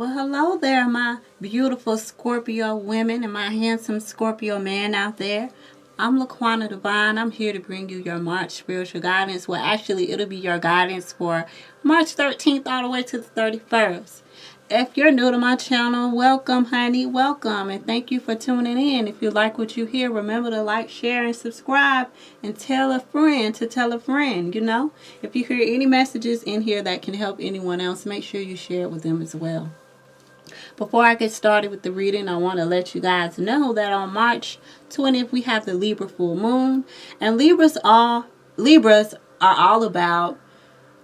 Well, hello there, my beautiful Scorpio women and my handsome Scorpio man out there. I'm laquannadivine. I'm here to bring you your March spiritual guidance. Well, actually, it'll be your guidance for March 13th all the way to the 31st. If you're new to my channel, welcome, honey. Welcome. And thank you for tuning in. If you like what you hear, remember to like, share, and subscribe. And tell a friend to tell a friend, you know. If you hear any messages in here that can help anyone else, make sure you share it with them as well. Before I get started with the reading, I want to let you guys know that on March 20th, we have the Libra full moon. And Libras are all about,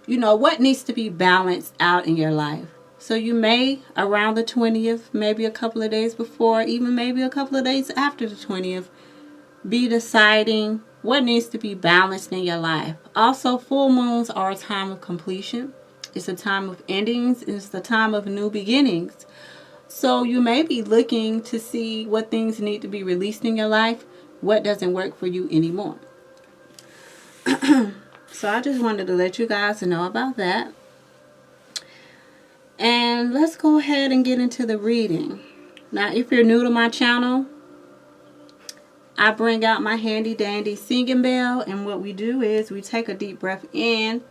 you know, what needs to be balanced out in your life. So you may, around the 20th, maybe a couple of days before, even maybe a couple of days after the 20th, be deciding what needs to be balanced in your life. Also, full moons are a time of completion. It's a time of endings. It's the time of new beginnings. So you may be looking to see what things need to be released in your life, what doesn't work for you anymore. So I just wanted to let you guys know about that. And let's go ahead and get into the reading. Now, if you're new to my channel, I bring out my handy dandy singing bell, and what we do is we take a deep breath in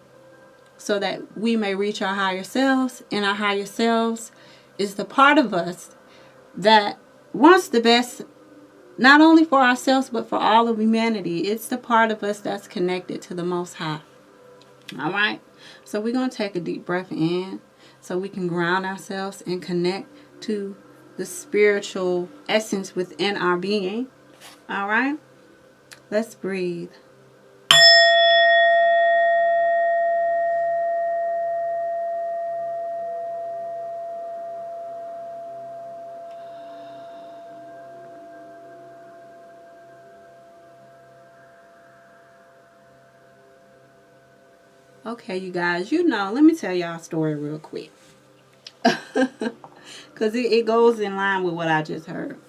so that we may reach our higher selves. And our higher selves is the part of us that wants the best, not only for ourselves, but for all of humanity. It's the part of us that's connected to the Most High. All right? So we're going to take a deep breath in so we can ground ourselves and connect to the spiritual essence within our being. All right? Let's breathe. Okay, you guys, let me tell y'all a story real quick. Because it goes in line with what I just heard.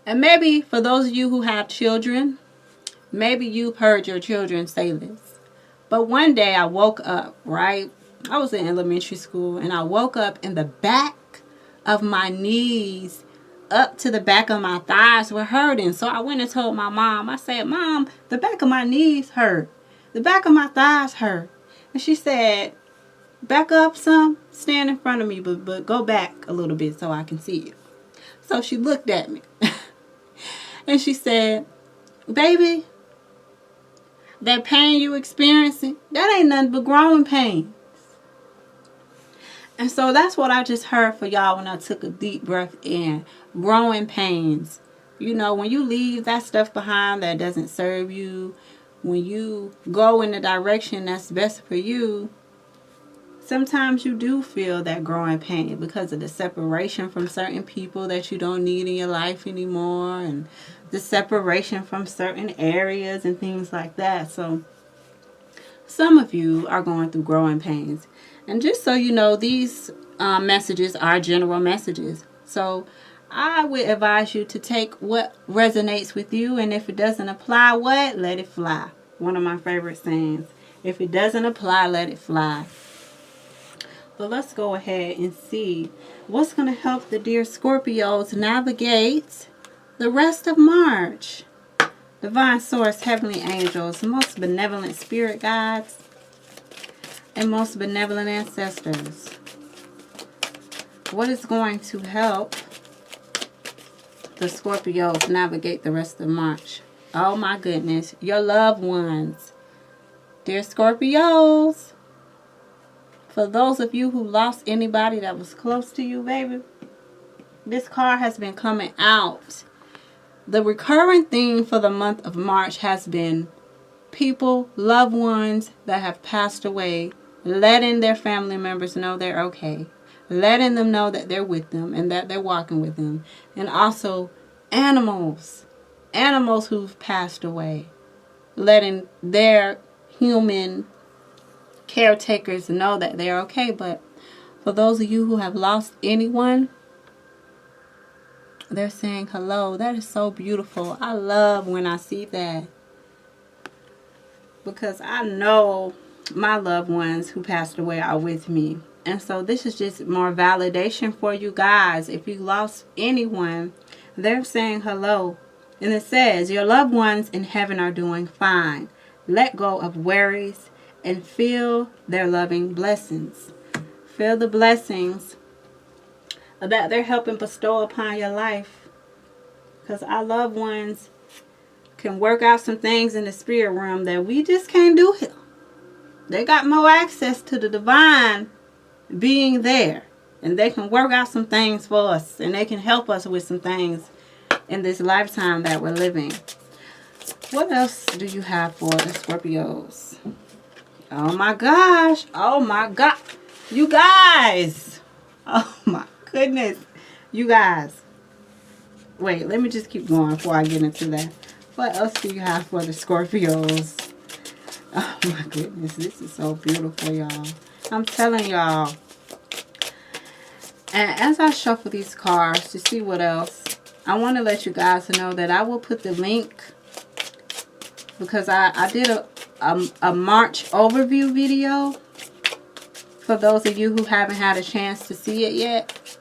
And maybe for those of you who have children, maybe you've heard your children say this. But one day I woke up, right? I was in elementary school, and I woke up and the back of my knees up to the back of my thighs were hurting. So I went and told my mom. I said, "Mom, the back of my knees hurt. The back of my thighs hurt." And she said, "Back up some, stand in front of me, but go back a little bit so I can see you." So she looked at me and she said, "Baby, that pain you experiencing, that ain't nothing but growing pains." And so that's what I just heard for y'all when I took a deep breath in. Growing pains. You know, when you leave that stuff behind that doesn't serve you, when you go in the direction that's best for you, sometimes you do feel that growing pain because of the separation from certain people that you don't need in your life anymore, and the separation from certain areas and things like that. So some of you are going through growing pains. And just so you know, these messages are general messages. So I would advise you to take what resonates with you, and if it doesn't apply, let it fly. One of my favorite sayings. If it doesn't apply, let it fly. But let's go ahead and see what's going to help the dear Scorpios navigate the rest of March. Divine Source, Heavenly Angels, most benevolent spirit guides, and most benevolent ancestors. What is going to help the Scorpios navigate the rest of March? Oh my goodness. Your loved ones. Dear Scorpios, for those of you who lost anybody that was close to you, baby, this card has been coming out. The recurring theme for the month of March has been people, loved ones that have passed away, letting their family members know they're okay. Letting them know that they're with them and that they're walking with them. And also animals who've passed away, letting their human caretakers know that they're okay. But for those of you who have lost anyone, they're saying hello. That is so beautiful. I love when I see that, because I know my loved ones who passed away are with me. And so this is just more validation for you guys. If you lost anyone, they're saying hello. And it says, your loved ones in heaven are doing fine. Let go of worries and feel their loving blessings. Feel the blessings that they're helping bestow upon your life. Because our loved ones can work out some things in the spirit realm that we just can't do here. They got more access to the divine being there. And they can work out some things for us. And they can help us with some things in this lifetime that we're living. What else do you have for the Scorpios? Oh my gosh. Oh my God. You guys. Oh my goodness. You guys. Wait, let me just keep going before I get into that. What else do you have for the Scorpios? Oh my goodness. This is so beautiful, y'all. I'm telling y'all. And as I shuffle these cards to see what else, I want to let you guys know that I will put the link, because I did a March overview video for those of you who haven't had a chance to see it yet.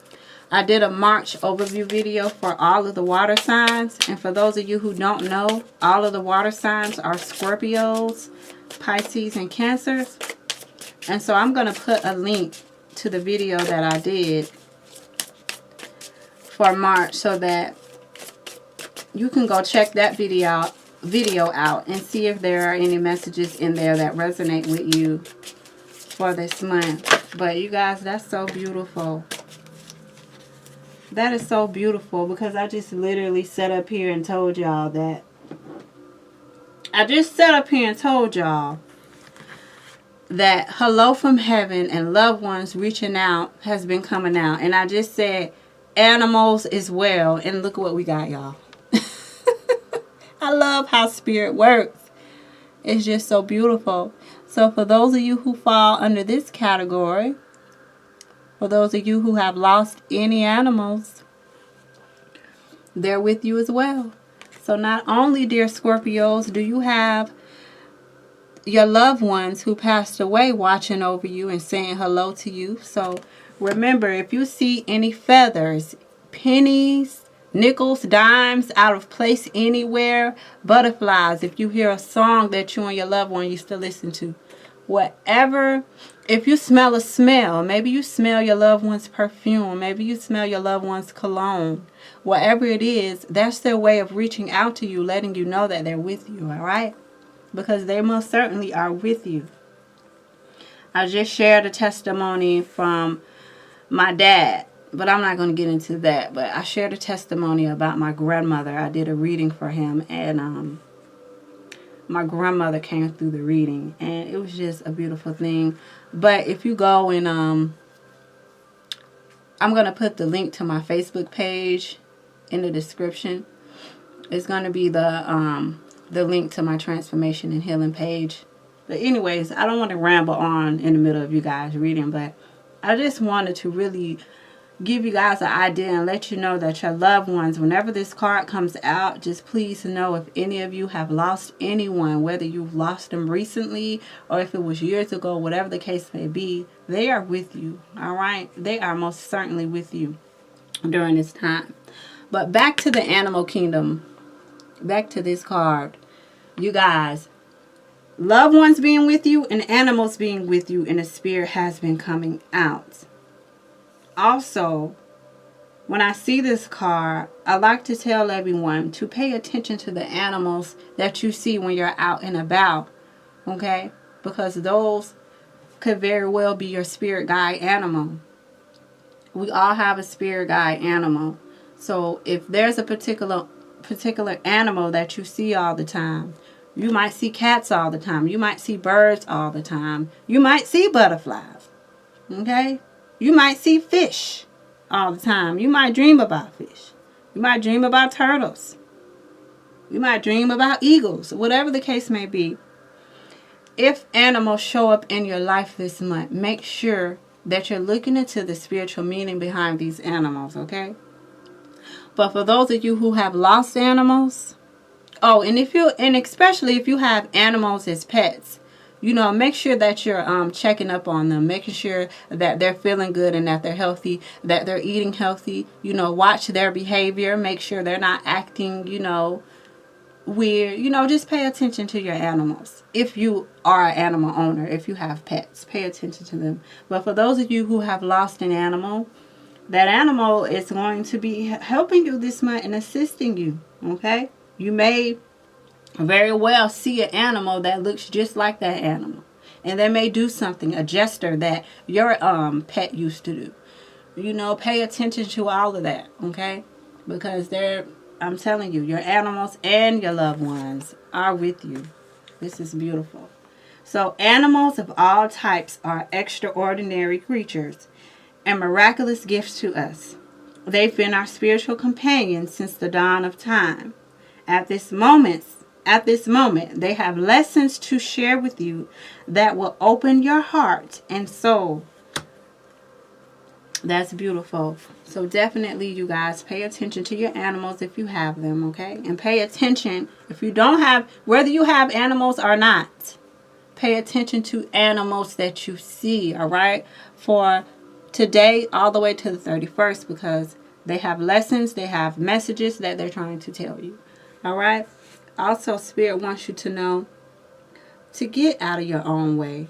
I did a March overview video for all of the water signs. And for those of you who don't know, all of the water signs are Scorpios, Pisces, and Cancers. And so I'm going to put a link to the video that I did for March so that you can go check that video out and see if there are any messages in there that resonate with you for this month. But you guys, that's so beautiful. That is so beautiful, because I just literally sat up here and told y'all that. I just sat up here and told y'all that hello from heaven and loved ones reaching out has been coming out. And I just said animals as well. And look what we got, y'all. I love how spirit works. It's just so beautiful. So for those of you who fall under this category, for those of you who have lost any animals, they're with you as well. So not only, dear Scorpios, do you have your loved ones who passed away watching over you and saying hello to you. So remember, if you see any feathers, pennies, nickels, dimes out of place anywhere, butterflies, if you hear a song that you and your loved one used to listen to, whatever, if you smell a smell, maybe you smell your loved one's perfume, maybe you smell your loved one's cologne, whatever it is, that's their way of reaching out to you, letting you know that they're with you, all right? Because they most certainly are with you. I just shared a testimony from my dad, but I'm not going to get into that. But I shared a testimony about my grandmother. I did a reading for him, and my grandmother came through the reading, and it was just a beautiful thing. But if you go and I'm going to put the link to my Facebook page in the description. It's going to be the link to my transformation and healing page. But anyways, I don't want to ramble on in the middle of you guys reading, but I just wanted to really give you guys an idea and let you know that your loved ones, whenever this card comes out, just please know if any of you have lost anyone, whether you've lost them recently or if it was years ago, whatever the case may be, they are with you, all right? They are most certainly with you during this time. But back to the animal kingdom, back to this card. You guys, loved ones being with you and animals being with you in the spirit has been coming out. Also, when I see this card, I like to tell everyone to pay attention to the animals that you see when you're out and about, okay? Because those could very well be your spirit guide animal. We all have a spirit guide animal. So if there's a particular animal that you see all the time, you might see cats all the time. You might see birds all the time. You might see butterflies, okay? You might see fish all the time. You might dream about fish. You might dream about turtles. You might dream about eagles. Whatever the case may be. If animals show up in your life this month, make sure that you're looking into the spiritual meaning behind these animals, okay? But for those of you who have lost animals, oh, and especially if you have animals as pets, You know, make sure that you're checking up on them, making sure that they're feeling good and that they're healthy, that they're eating healthy. You know, watch their behavior, make sure they're not acting, you know, weird. You know, just pay attention to your animals. If you are an animal owner, if you have pets, pay attention to them. But for those of you who have lost an animal, that animal is going to be helping you this month and assisting you. Okay? You may very well see an animal that looks just like that animal, and they may do something, a gesture that your pet used to do. You know, pay attention to all of that. Okay? Because I'm telling you, your animals and your loved ones are with you. This is beautiful. So animals of all types are extraordinary creatures and miraculous gifts to us. They've been our spiritual companions since the dawn of time. At this moment, they have lessons to share with you that will open your heart and soul. That's beautiful. So definitely, you guys, pay attention to your animals if you have them, okay? And pay attention if you don't have, whether you have animals or not. Pay attention to animals that you see, all right? For today all the way to the 31st, because they have lessons, they have messages that they're trying to tell you, all right? Also, Spirit wants you to know to get out of your own way.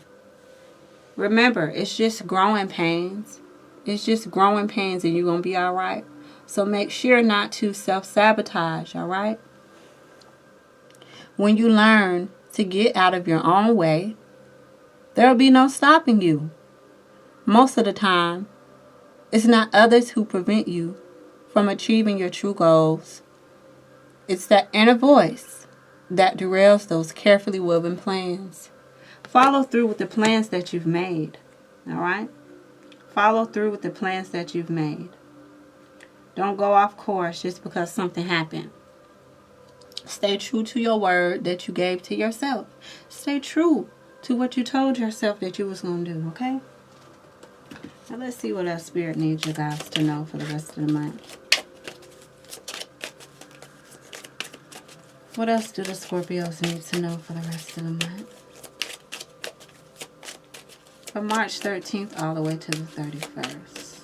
Remember, it's just growing pains. It's just growing pains and you're going to be all right. So make sure not to self-sabotage, all right? When you learn to get out of your own way, there will be no stopping you. Most of the time, it's not others who prevent you from achieving your true goals. It's that inner voice that derails those carefully woven plans. Follow through with the plans that you've made, all right? Follow through with the plans that you've made. Don't go off course just because something happened. Stay true to your word that you gave to yourself. Stay true to what you told yourself that you was going to do, okay? Now let's see what else Spirit needs you guys to know for the rest of the month. What else do the Scorpios need to know for the rest of the month? From March 13th all the way to the 31st.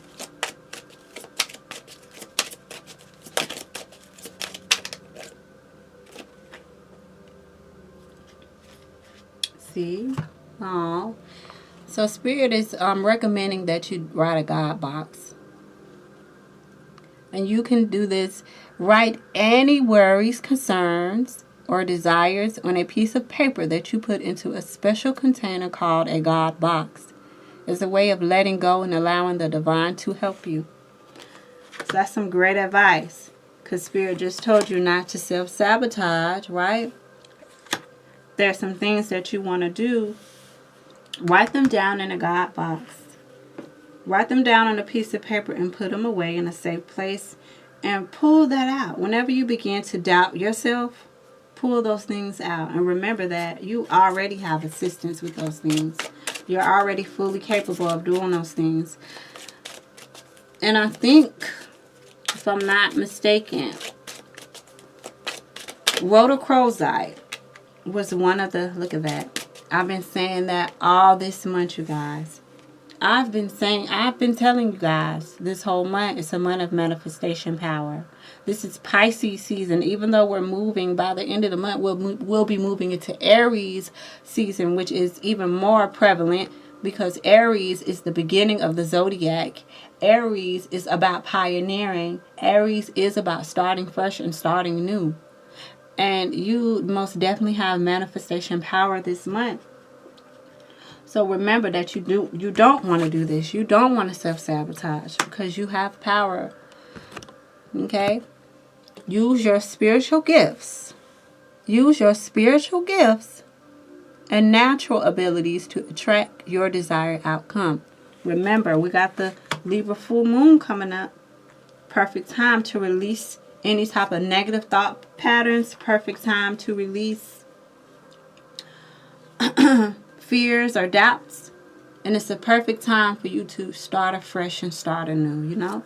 See? Oh. So Spirit is recommending that you write a God box. And you can do this. Write any worries, concerns, or desires on a piece of paper that you put into a special container called a God box. It's a way of letting go and allowing the divine to help you. So that's some great advice. Because Spirit just told you not to self-sabotage, right? There's some things that you want to do. Write them down in a God box. Write them down on a piece of paper and put them away in a safe place. And pull that out. Whenever you begin to doubt yourself, pull those things out. And remember that you already have assistance with those things. You're already fully capable of doing those things. And I think, if I'm not mistaken, rhodochrosite was one of the, look at that. I've been saying that all this month, you guys. I've been telling you guys this whole month, it's a month of manifestation power. This is Pisces season. Even though we're moving, by the end of the month, we'll be moving into Aries season, which is even more prevalent because Aries is the beginning of the zodiac. Aries is about pioneering. Aries is about starting fresh and starting new. And you most definitely have manifestation power this month. So remember that you don't want to do this. You don't want to self-sabotage because you have power. Okay? Use your spiritual gifts. Use your spiritual gifts and natural abilities to attract your desired outcome. Remember, we got the Libra full moon coming up. Perfect time to release any type of negative thought patterns. Perfect time to release fears or doubts. And it's a perfect time for you to start afresh and start anew, you know.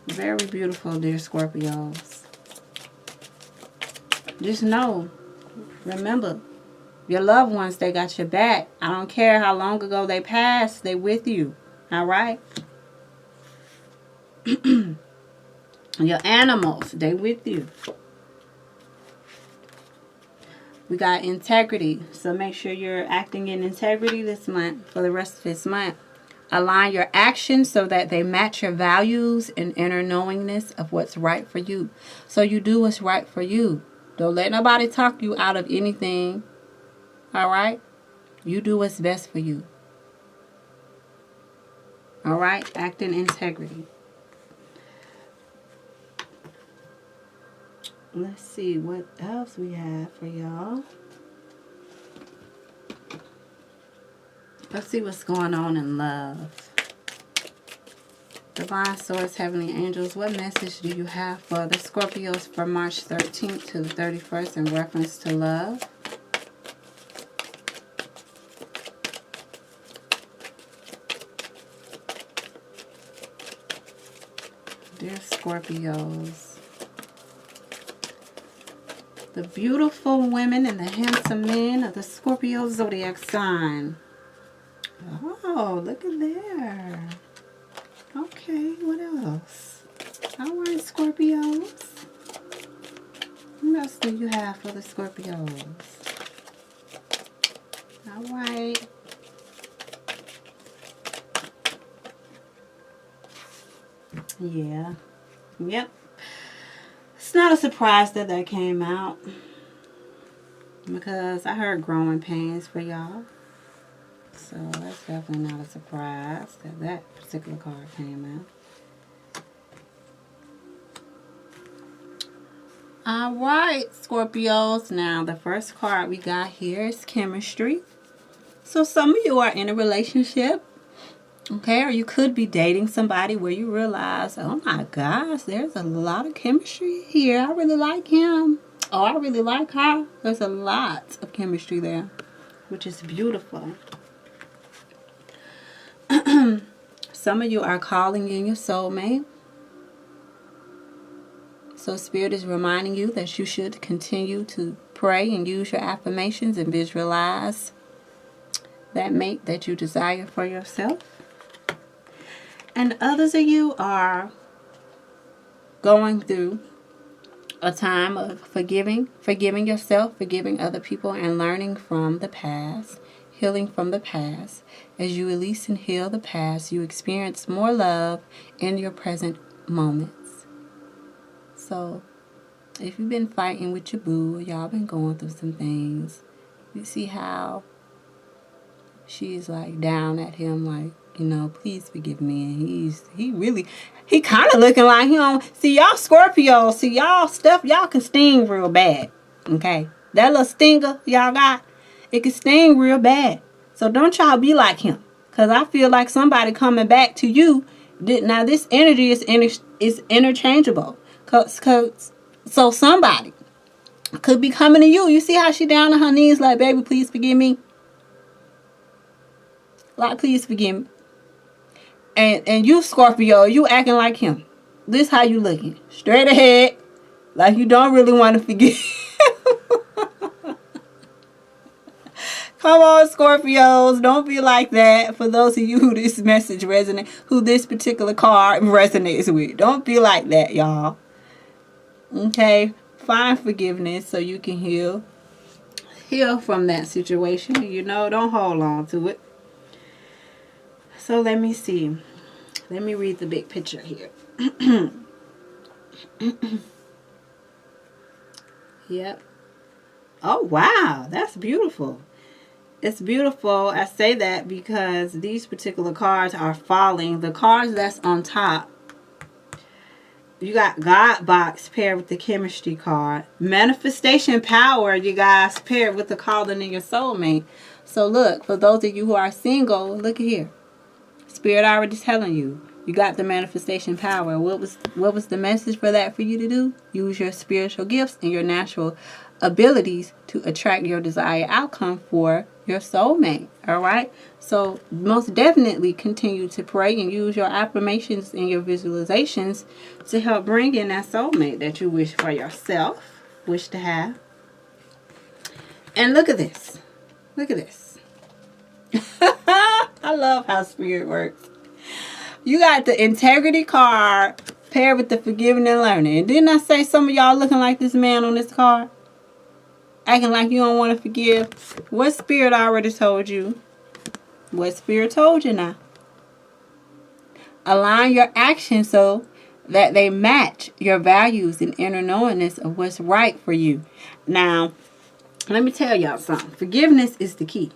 Very beautiful, dear Scorpios. Just know Remember, your loved ones, they got your back. I don't care how long ago they passed, they with you. All right? Your animals, they with you. We got integrity. So make sure you're acting in integrity this month, for the rest of this month. Align your actions so that they match your values and inner knowingness of what's right for you. So you do what's right for you. Don't let nobody talk you out of anything. All right? You do what's best for you. All right? Act in integrity. Let's see what else we have for y'all. Let's see what's going on in love. Divine Source, Heavenly Angels, what message do you have for the Scorpios for March 13th to the 31st in reference to love? Dear Scorpios, the beautiful women and the handsome men of the Scorpio zodiac sign. Oh, look at there. Okay, what else? All right, Scorpios. What else do you have for the Scorpios? All right. Yeah. Yep. It's not a surprise that that came out, because I heard growing pains for y'all. So that's definitely not a surprise that that particular card came out. All right, Scorpios. Now, the first card we got here is chemistry. So some of you are in a relationship. Okay, or you could be dating somebody where you realize, oh my gosh, there's a lot of chemistry here. I really like him. Oh, I really like her. There's a lot of chemistry there, which is beautiful. Some of you are calling in your soulmate. So Spirit is reminding you that you should continue to pray and use your affirmations and visualize that mate that you desire for yourself. And others of you are going through a time of forgiving yourself, forgiving other people, and learning from the past, healing from the past. As you release and heal the past, you experience more love in your present moments. So, if you've been fighting with your boo, y'all been going through some things, you see how she's like down at him, like, you know, please forgive me. And he kind of looking like he don't see y'all Scorpio. See y'all stuff, y'all can sting real bad. Okay, that little stinger y'all got, it can sting real bad. So don't y'all be like him, cause I feel like somebody coming back to you. Now this energy is interchangeable. So somebody could be coming to you. You see how she down on her knees, like, baby, please forgive me. Like, please forgive me. And you, Scorpio, you acting like him. This how you looking. Straight ahead. Like you don't really want to forgive. Come on, Scorpios. Don't be like that. For those of you who this message resonates, who this particular card resonates with. Don't be like that, y'all. Okay? Find forgiveness so you can heal from that situation. You know, don't hold on to it. So let me see. Let me read the big picture here. Yep. Oh, wow. That's beautiful. It's beautiful. I say that because these particular cards are falling. The cards that's on top, you got God box paired with the chemistry card. Manifestation power, you guys, paired with the calling in your soulmate. So look, for those of you who are single, look at here. Spirit already telling you, you got the manifestation power. What was the message for that for you to do? Use your spiritual gifts and your natural abilities to attract your desired outcome for your soulmate. All right? So most definitely continue to pray and use your affirmations and your visualizations to help bring in that soulmate that you wish for yourself, wish to have. And look at this. Look at this. I love how spirit works. You got the integrity card paired with the forgiving and learning. And didn't I say some of y'all looking like this man on this card? Acting like you don't want to forgive. What spirit already told you? What spirit told you now? Align your actions so that they match your values and inner knowingness of what's right for you. Now, let me tell y'all something. Forgiveness is the key.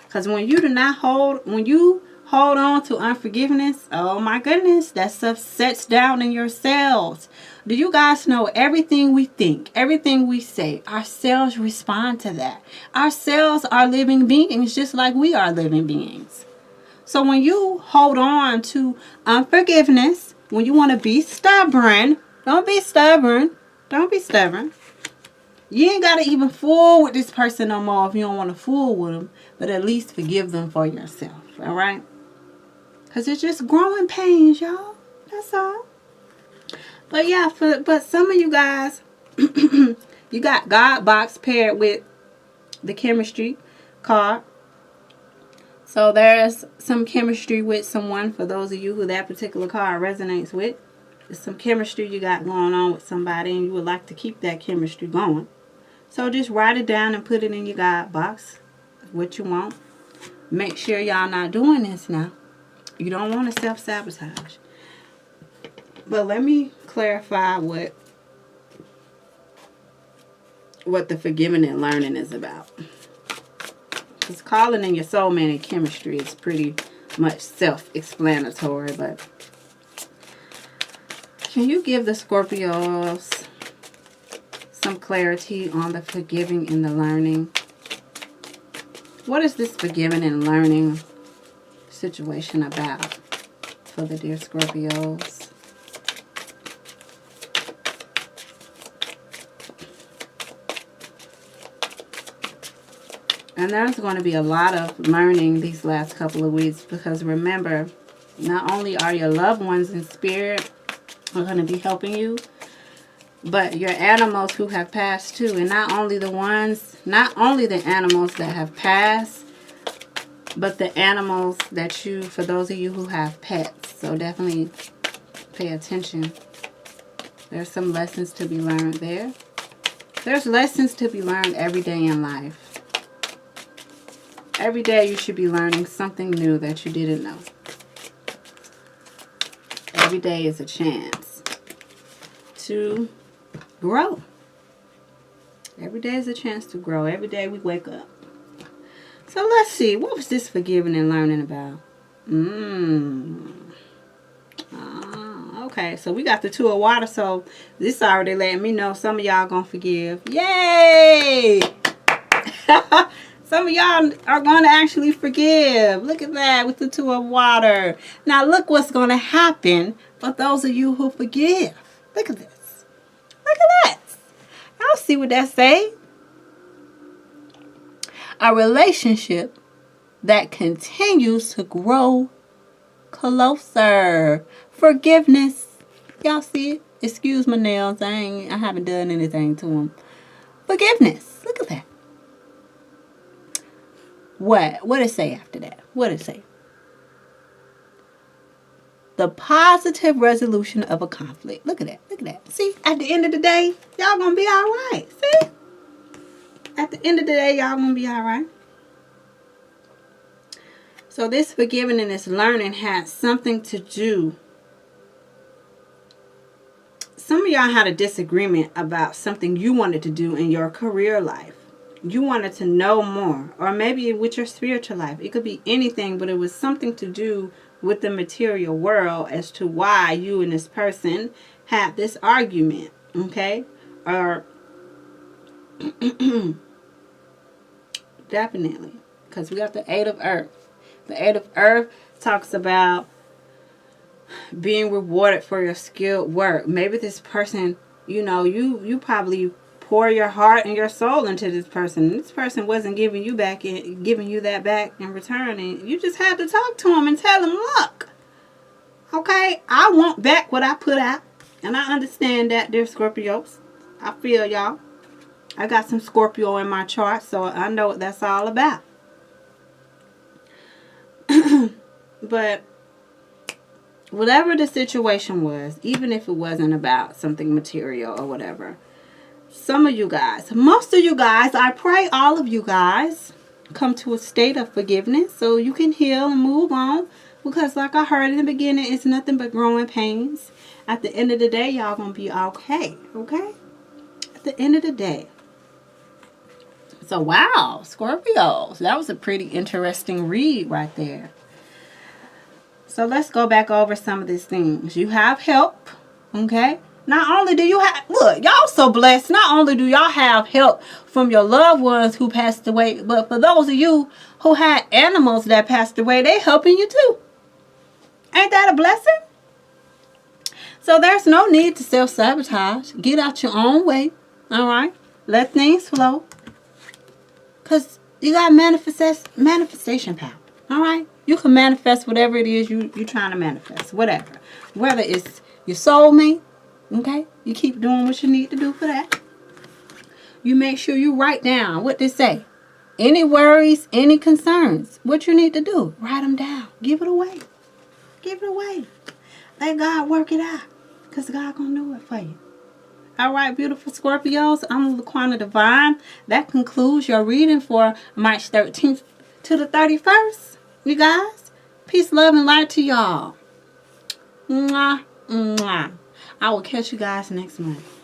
Because when you hold on to unforgiveness, oh my goodness, that stuff sets down in your cells. Do you guys know everything we think, everything we say, our cells respond to that. Our cells are living beings just like we are living beings. So when you hold on to unforgiveness, when you want to be stubborn, don't be stubborn. Don't be stubborn. You ain't got to even fool with this person no more if you don't want to fool with them. But at least forgive them for yourself. All right? Because it's just growing pains, y'all. That's all. But yeah, but some of you guys, you got God box paired with the chemistry card. So there's some chemistry with someone for those of you who that particular card resonates with. There's some chemistry you got going on with somebody and you would like to keep that chemistry going. So just write it down and put it in your God box. What you want. Make sure y'all not doing this now. You don't want to self-sabotage. But let me clarify what the forgiving and learning is about. Because calling in your soulmate and chemistry is pretty much self-explanatory. But can you give the Scorpios some clarity on the forgiving and the learning? What is this forgiving and learning situation about for the dear Scorpios? And there's going to be a lot of learning these last couple of weeks because remember, not only are your loved ones in spirit are going to be helping you, but your animals who have passed too. And not only the animals that have passed, but the animals that for those of you who have pets. So definitely pay attention. There's some lessons to be learned there. There's lessons to be learned every day in life. Every day you should be learning something new that you didn't know. Every day is a chance to grow. Every day is a chance to grow. Every day we wake up. So let's see. What was this forgiving and learning about? Okay. So we got the 2 of water. So this already letting me know some of y'all gonna forgive. Yay! Some of y'all are going to actually forgive. Look at that with the 2 of water. Now look what's going to happen for those of you who forgive. Look at this. Look at that. Y'all see what that say? A relationship that continues to grow closer. Forgiveness. Y'all see it? Excuse my nails. I haven't done anything to them. Forgiveness. Look at that. What did it say after that? What did it say? The positive resolution of a conflict. Look at that. Look at that. See, at the end of the day, y'all gonna be all right. See? At the end of the day, y'all gonna be all right. So this forgiving and this learning has something to do. Some of y'all had a disagreement about something you wanted to do in your career life. You wanted to know more, or maybe with your spiritual life. It could be anything, but it was something to do with the material world as to why you and this person had this argument, okay? Or definitely, because we got the 8 of Earth. The 8 of Earth talks about being rewarded for your skilled work. Maybe this person, you probably pour your heart and your soul into this person. This person wasn't giving you that back in return, and you just had to talk to him and tell him, look, okay, I want back what I put out, and I understand that, dear Scorpios. I feel y'all. I got some Scorpio in my chart, so I know what that's all about. But whatever the situation was, even if it wasn't about something material or whatever, some of you guys, most of you guys, I pray all of you guys come to a state of forgiveness so you can heal and move on. Because like I heard in the beginning, it's nothing but growing pains. At the end of the day, y'all gonna be okay. Okay? At the end of the day. So wow, Scorpios. That was a pretty interesting read right there. So let's go back over some of these things. You have help. Okay? Not only do you have, look, y'all so blessed. Not only do y'all have help from your loved ones who passed away, but for those of you who had animals that passed away, they helping you too. Ain't that a blessing? So there's no need to self-sabotage. Get out your own way. All right? Let things flow. Because you got manifestation power. All right? You can manifest whatever it is you're trying to manifest. Whatever. Whether it's your soulmate. Okay? You keep doing what you need to do for that. You make sure you write down what they say. Any worries, any concerns. What you need to do. Write them down. Give it away. Give it away. Let God work it out. Because God going to do it for you. All right, beautiful Scorpios. I'm laquannadivine. That concludes your reading for March 13th to the 31st. You guys, peace, love, and light to y'all. Mwah, mwah. I will catch you guys next month.